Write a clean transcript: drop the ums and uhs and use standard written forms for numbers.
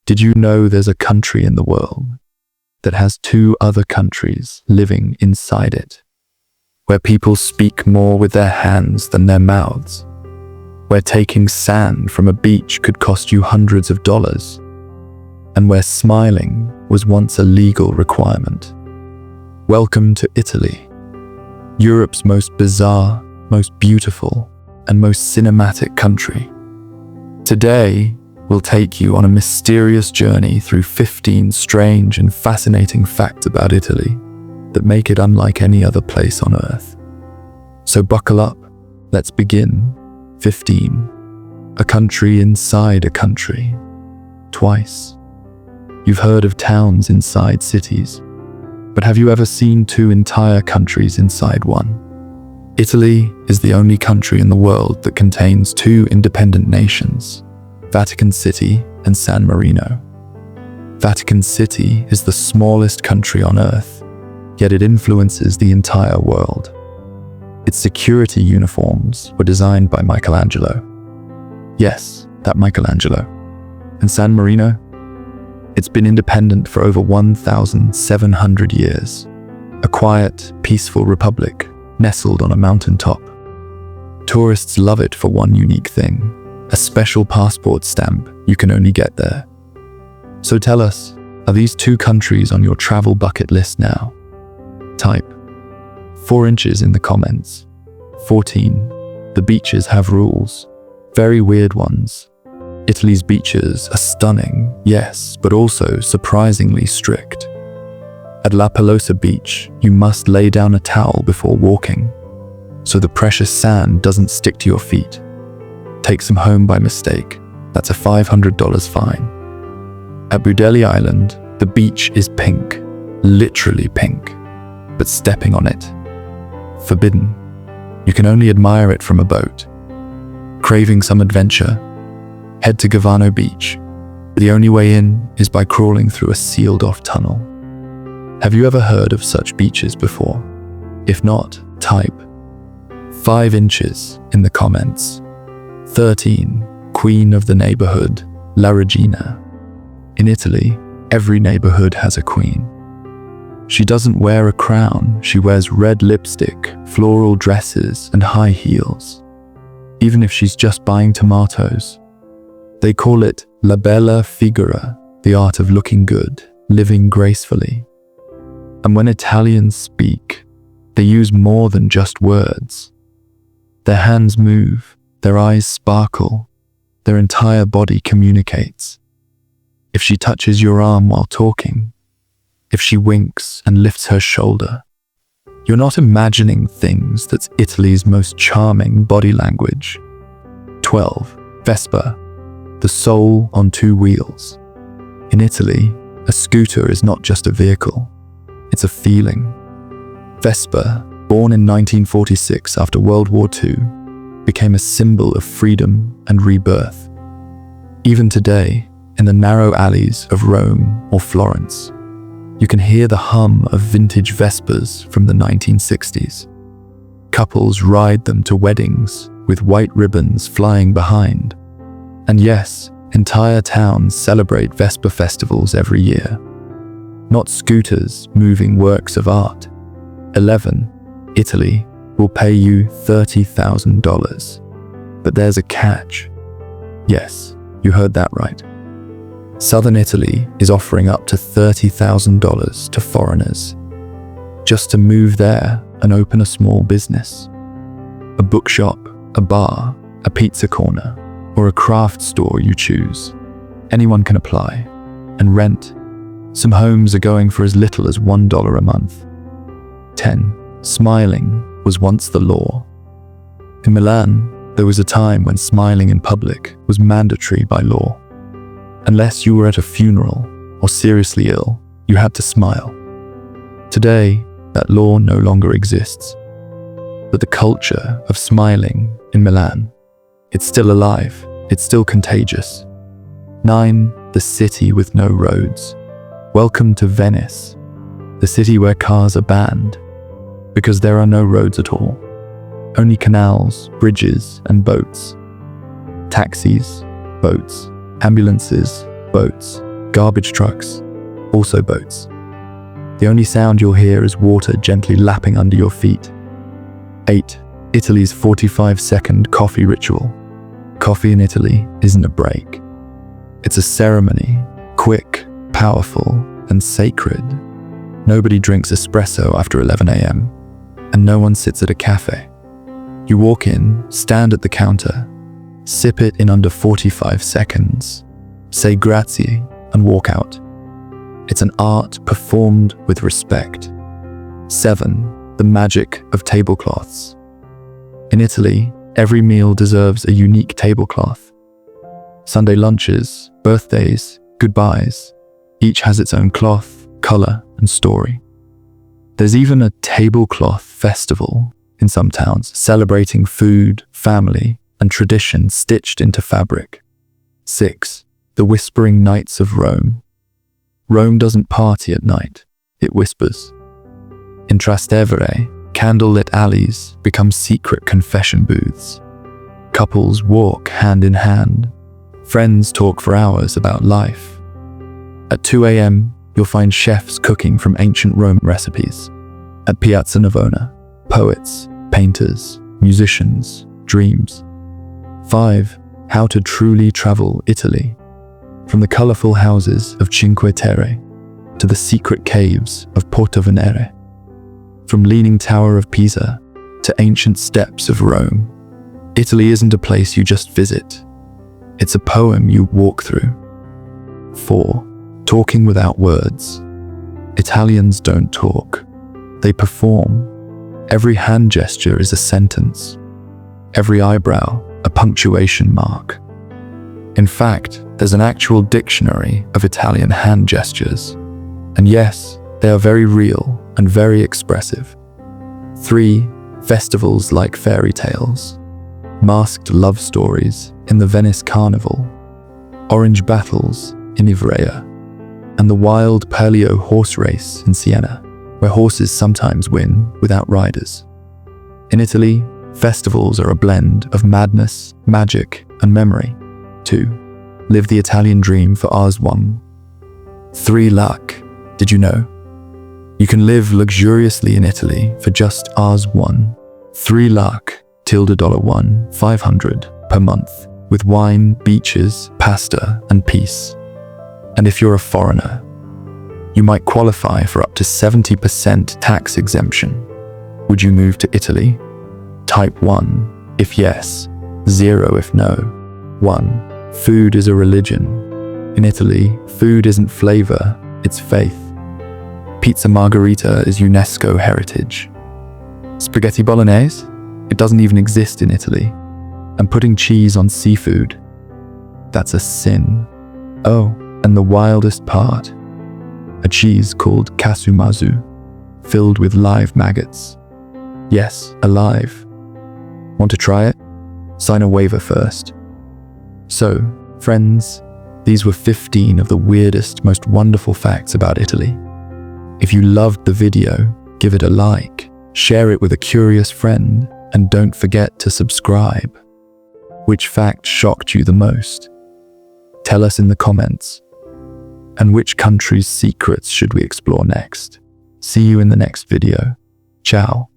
Did you know there's a country in the world that has two other countries living inside it? Where people speak more with their hands than their mouths? Where taking sand from a beach could cost you hundreds of dollars? And where smiling was once a legal requirement? Welcome to Italy, Europe's most bizarre, most beautiful, and most cinematic country. Today, we'll take you on a mysterious journey through 15 strange and fascinating facts about Italy that make it unlike any other place on Earth. So buckle up, let's begin. 15. A country inside a country. Twice. You've heard of towns inside cities, but have you ever seen two entire countries inside one? Italy is the only country in the world that contains two independent nations, Vatican City and San Marino. Vatican City is the smallest country on Earth, yet it influences the entire world. Its security uniforms were designed by Michelangelo. Yes, that Michelangelo. And San Marino? It's been independent for over 1,700 years. A quiet, peaceful republic nestled on a mountaintop. Tourists love it for one unique thing, a special passport stamp you can only get there. So tell us, are these two countries on your travel bucket list now? Type 4 inches in the comments. 14. The beaches have rules. Very weird ones. Italy's beaches are stunning, yes, but also surprisingly strict. At La Pelosa Beach, you must lay down a towel before walking, so the precious sand doesn't stick to your feet. Take some home by mistake, that's a $500 fine. At Budeli Island, the beach is pink, literally pink, but stepping on it, forbidden. You can only admire it from a boat. Craving some adventure? Head to Gavano Beach. The only way in is by crawling through a sealed-off tunnel. Have you ever heard of such beaches before? If not, type 5 inches in the comments. 13. Queen of the neighborhood, La Regina. In Italy, every neighborhood has a queen. She doesn't wear a crown, she wears red lipstick, floral dresses, and high heels. Even if she's just buying tomatoes. They call it La Bella Figura, the art of looking good, living gracefully. And when Italians speak, they use more than just words. Their hands move, their eyes sparkle, their entire body communicates. If she touches your arm while talking, if she winks and lifts her shoulder, you're not imagining things that's Italy's most charming body language. 12. Vespa, the soul on 2 wheels. In Italy, a scooter is not just a vehicle, it's a feeling. Vespa, born in 1946 after World War II, became a symbol of freedom and rebirth. Even today, in the narrow alleys of Rome or Florence, you can hear the hum of vintage Vespas from the 1960s. Couples ride them to weddings with white ribbons flying behind. And yes, entire towns celebrate Vespa festivals every year. Not scooters moving works of art. 11. Italy will pay you $30,000. But there's a catch. Yes, you heard that right. Southern Italy is offering up to $30,000 to foreigners just to move there and open a small business. A bookshop, a bar, a pizza corner, or a craft store you choose. Anyone can apply. And rent. Some homes are going for as little as $1 a month. 10. Smiling was once the law. In Milan, there was a time when smiling in public was mandatory by law. Unless you were at a funeral or seriously ill, you had to smile. Today, that law no longer exists. But the culture of smiling in Milan, it's still alive, it's still contagious. 9. The city with no roads. Welcome to Venice, the city where cars are banned, because there are no roads at all. Only canals, bridges, and boats. Taxis, boats, ambulances, boats, Garbage trucks, also boats. The only sound you'll hear is water gently lapping under your feet. 8. Italy's 45-second coffee ritual. Coffee in Italy isn't a break. It's a ceremony, quick, powerful, and sacred. Nobody drinks espresso after 11 a.m., and no one sits at a cafe. You walk in, stand at the counter, sip it in under 45 seconds, say grazie, and walk out. It's an art performed with respect. 7. The magic of tablecloths. In Italy, every meal deserves a unique tablecloth. Sunday lunches, birthdays, goodbyes, each has its own cloth, color, and story. There's even a tablecloth festival in some towns, celebrating food, family, and tradition stitched into fabric. 6. The Whispering Nights of Rome. Rome doesn't party at night, it whispers. In Trastevere, candlelit alleys become secret confession booths. Couples walk hand in hand. Friends talk for hours about life. At 2 a.m., you'll find chefs cooking from ancient Rome recipes. At Piazza Navona, poets, painters, musicians, dreams. 5. How to truly travel Italy. From the colorful houses of Cinque Terre to the secret caves of Porto Venere. From Leaning Tower of Pisa to ancient steps of Rome. Italy isn't a place you just visit. It's a poem you walk through. 4. Talking without words. Italians don't talk. They perform. Every hand gesture is a sentence. Every eyebrow, a punctuation mark. In fact, there's an actual dictionary of Italian hand gestures. And yes, they are very real and very expressive. 3. Festivals like fairy tales. Masked love stories in the Venice Carnival. Orange battles in Ivrea. And the wild Palio horse race in Siena, where horses sometimes win without riders. In Italy, festivals are a blend of madness, magic, and memory. 2. Live the Italian dream for Rs 1. 3 luck. Did you know? You can live luxuriously in Italy for just Rs 1. 3 luck, $1, 500 per month, with wine, beaches, pasta, and peace. And if you're a foreigner, you might qualify for up to 70% tax exemption. Would you move to Italy? Type 1 if yes, 0 if no. 1. Food is a religion. In Italy, food isn't flavor, it's faith. Pizza margherita is UNESCO heritage. Spaghetti bolognese? It doesn't even exist in Italy. And putting cheese on seafood? That's a sin. Oh, and the wildest part, a cheese called kasumazu, filled with live maggots. Yes, alive. Want to try it? Sign a waiver first. So, friends, these were 15 of the weirdest, most wonderful facts about Italy. If you loved the video, give it a like, share it with a curious friend, and don't forget to subscribe. Which fact shocked you the most? Tell us in the comments. And which country's secrets should we explore next? See you in the next video. Ciao.